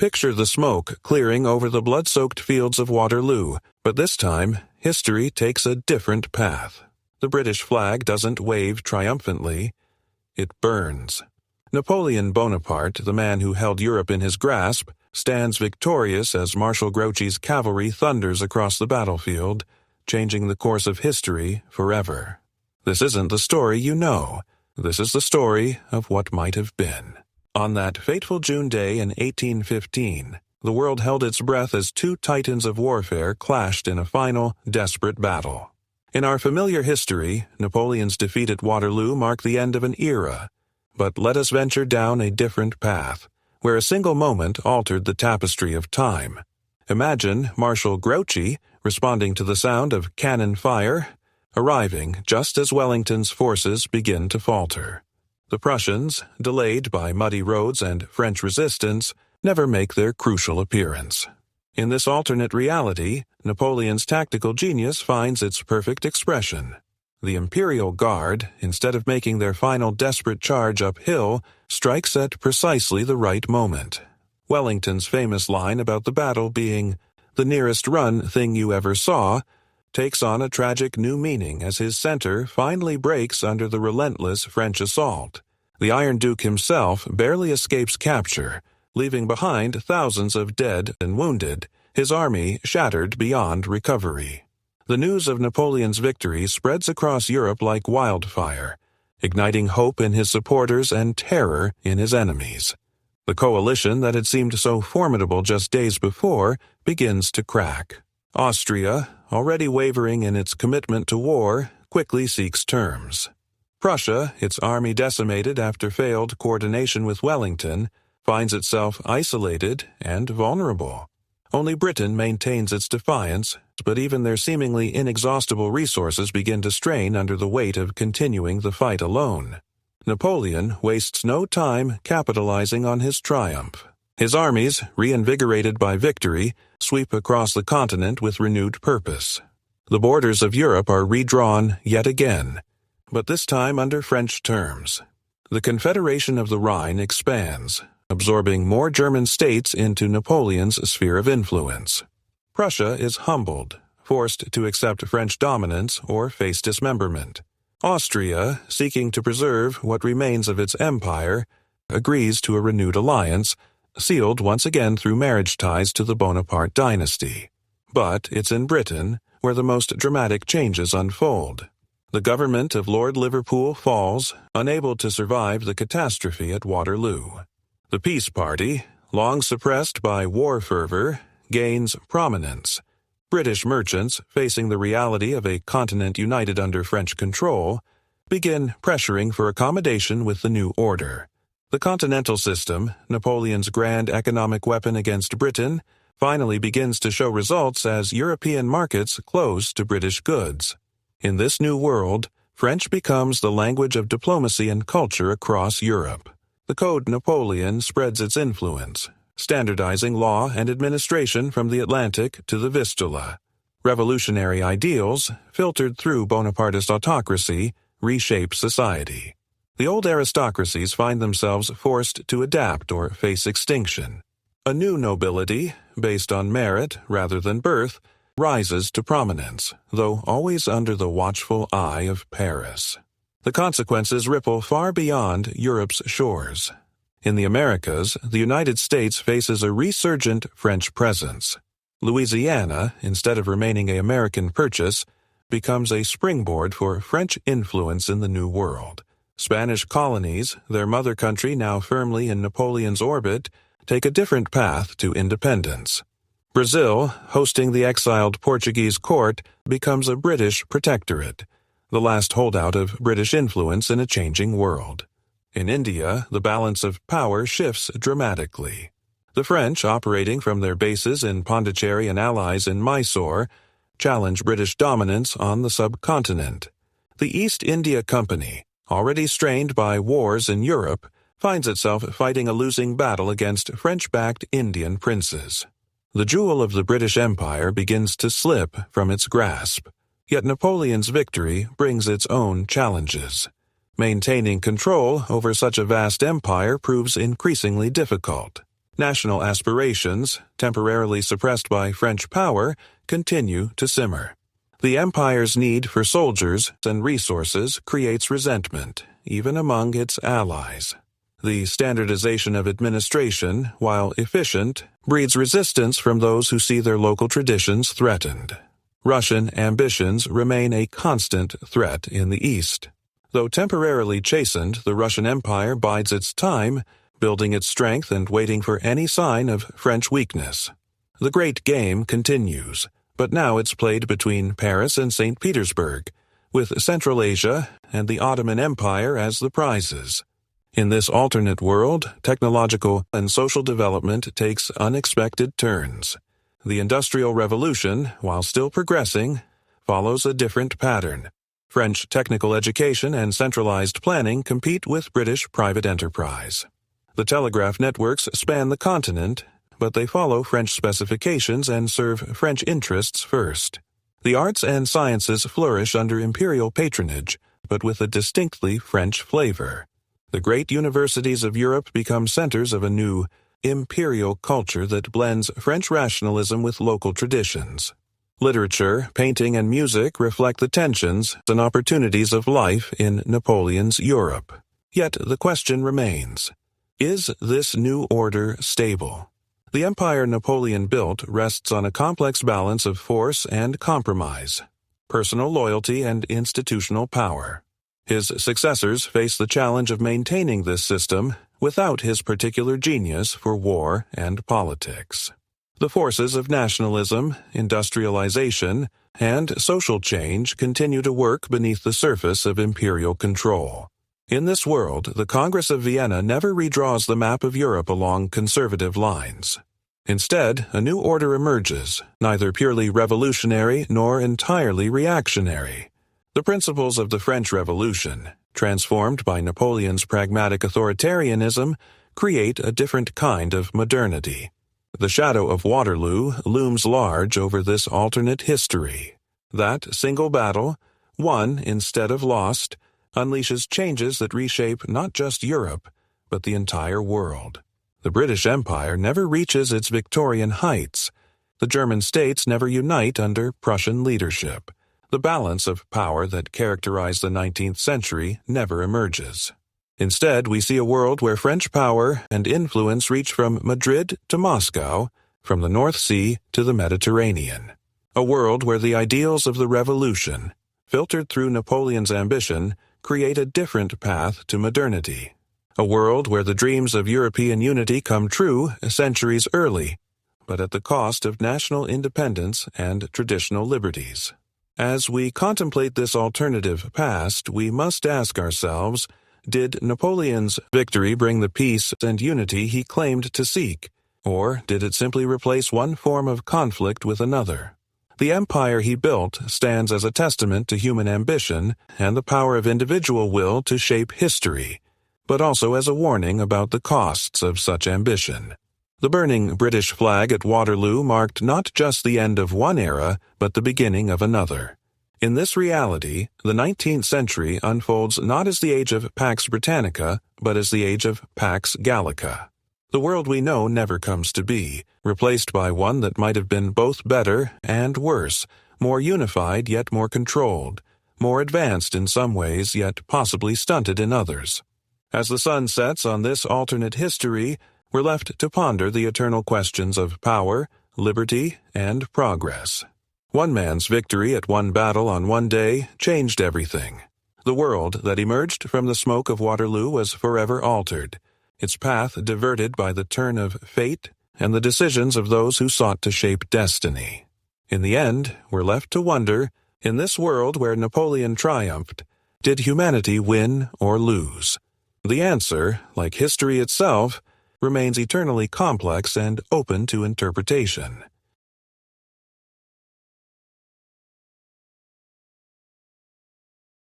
Picture the smoke clearing over the blood-soaked fields of Waterloo, but this time, history takes a different path. The British flag doesn't wave triumphantly, it burns. Napoleon Bonaparte, the man who held Europe in his grasp, stands victorious as Marshal Grouchy's cavalry thunders across the battlefield, changing the course of history forever. This isn't the story you know. This is the story of what might have been. On that fateful June day in 1815, the world held its breath as two titans of warfare clashed in a final, desperate battle. In our familiar history, Napoleon's defeat at Waterloo marked the end of an era. But let us venture down a different path, where a single moment altered the tapestry of time. Imagine Marshal Grouchy, responding to the sound of cannon fire, arriving just as Wellington's forces begin to falter. The Prussians, delayed by muddy roads and French resistance, never make their crucial appearance. In this alternate reality, Napoleon's tactical genius finds its perfect expression. The Imperial Guard, instead of making their final desperate charge uphill, strikes at precisely the right moment. Wellington's famous line about the battle being, "the nearest run thing you ever saw," takes on a tragic new meaning as his center finally breaks under the relentless French assault. The Iron Duke himself barely escapes capture, leaving behind thousands of dead and wounded, his army shattered beyond recovery. The news of Napoleon's victory spreads across Europe like wildfire, igniting hope in his supporters and terror in his enemies. The coalition that had seemed so formidable just days before begins to crack. Austria, already wavering in its commitment to war, quickly seeks terms. Prussia, its army decimated after failed coordination with Wellington, finds itself isolated and vulnerable. Only Britain maintains its defiance, but even their seemingly inexhaustible resources begin to strain under the weight of continuing the fight alone. Napoleon wastes no time capitalizing on his triumph. His armies, reinvigorated by victory, sweep across the continent with renewed purpose. The borders of Europe are redrawn yet again, but this time under French terms. The Confederation of the Rhine expands, absorbing more German states into Napoleon's sphere of influence. Prussia is humbled, forced to accept French dominance or face dismemberment. Austria, seeking to preserve what remains of its empire, agrees to a renewed alliance, sealed once again through marriage ties to the Bonaparte dynasty. But it's in Britain where the most dramatic changes unfold. The government of Lord Liverpool falls, unable to survive the catastrophe at Waterloo. The Peace Party, long suppressed by war fervor, gains prominence. British merchants, facing the reality of a continent united under French control, begin pressuring for accommodation with the new order. The continental system, Napoleon's grand economic weapon against Britain, finally begins to show results as European markets close to British goods. In this new world, French becomes the language of diplomacy and culture across Europe. The Code Napoleon spreads its influence, standardizing law and administration from the Atlantic to the Vistula. Revolutionary ideals, filtered through Bonapartist autocracy, reshape society. The old aristocracies find themselves forced to adapt or face extinction. A new nobility, based on merit rather than birth, rises to prominence, though always under the watchful eye of Paris. The consequences ripple far beyond Europe's shores. In the Americas, the United States faces a resurgent French presence. Louisiana, instead of remaining an American purchase, becomes a springboard for French influence in the New World. Spanish colonies, their mother country now firmly in Napoleon's orbit, take a different path to independence. Brazil, hosting the exiled Portuguese court, becomes a British protectorate, the last holdout of British influence in a changing world. In India, the balance of power shifts dramatically. The French, operating from their bases in Pondicherry and allies in Mysore, challenge British dominance on the subcontinent. The East India Company, already strained by wars in Europe, finds itself fighting a losing battle against French-backed Indian princes. The jewel of the British Empire begins to slip from its grasp. Yet Napoleon's victory brings its own challenges. Maintaining control over such a vast empire proves increasingly difficult. National aspirations, temporarily suppressed by French power, continue to simmer. The empire's need for soldiers and resources creates resentment, even among its allies. The standardization of administration, while efficient, breeds resistance from those who see their local traditions threatened. Russian ambitions remain a constant threat in the East. Though temporarily chastened, the Russian Empire bides its time, building its strength and waiting for any sign of French weakness. The great game continues, but now it's played between Paris and St. Petersburg, with Central Asia and the Ottoman Empire as the prizes. In this alternate world, technological and social development takes unexpected turns. The Industrial Revolution, while still progressing, follows a different pattern. French technical education and centralized planning compete with British private enterprise. The telegraph networks span the continent, but they follow French specifications and serve French interests first. The arts and sciences flourish under imperial patronage, but with a distinctly French flavor. The great universities of Europe become centers of a new, imperial culture that blends French rationalism with local traditions. Literature, painting, and music reflect the tensions and opportunities of life in Napoleon's Europe. Yet the question remains, is this new order stable? The empire Napoleon built rests on a complex balance of force and compromise, personal loyalty and institutional power. His successors face the challenge of maintaining this system without his particular genius for war and politics. The forces of nationalism, industrialization, and social change continue to work beneath the surface of imperial control. In this world, the Congress of Vienna never redraws the map of Europe along conservative lines. Instead, a new order emerges, neither purely revolutionary nor entirely reactionary. The principles of the French Revolution, transformed by Napoleon's pragmatic authoritarianism, create a different kind of modernity. The shadow of Waterloo looms large over this alternate history. That single battle, won instead of lost, unleashes changes that reshape not just Europe, but the entire world. The British Empire never reaches its Victorian heights. The German states never unite under Prussian leadership. The balance of power that characterized the 19th century never emerges. Instead, we see a world where French power and influence reach from Madrid to Moscow, from the North Sea to the Mediterranean. A world where the ideals of the Revolution, filtered through Napoleon's ambition, create a different path to modernity. A world where the dreams of European unity come true centuries early, but at the cost of national independence and traditional liberties. As we contemplate this alternative past, we must ask ourselves, did Napoleon's victory bring the peace and unity he claimed to seek, or did it simply replace one form of conflict with another? The empire he built stands as a testament to human ambition and the power of individual will to shape history, but also as a warning about the costs of such ambition. The burning British flag at Waterloo marked not just the end of one era, but the beginning of another. In this reality, the 19th century unfolds not as the age of Pax Britannica, but as the age of Pax Gallica. The world we know never comes to be, replaced by one that might have been both better and worse, more unified yet more controlled, more advanced in some ways yet possibly stunted in others. As the sun sets on this alternate history, we're left to ponder the eternal questions of power, liberty, and progress. One man's victory at one battle on one day changed everything. The world that emerged from the smoke of Waterloo was forever altered, its path diverted by the turn of fate and the decisions of those who sought to shape destiny. In the end, we're left to wonder, in this world where Napoleon triumphed, did humanity win or lose? The answer, like history itself, remains eternally complex and open to interpretation.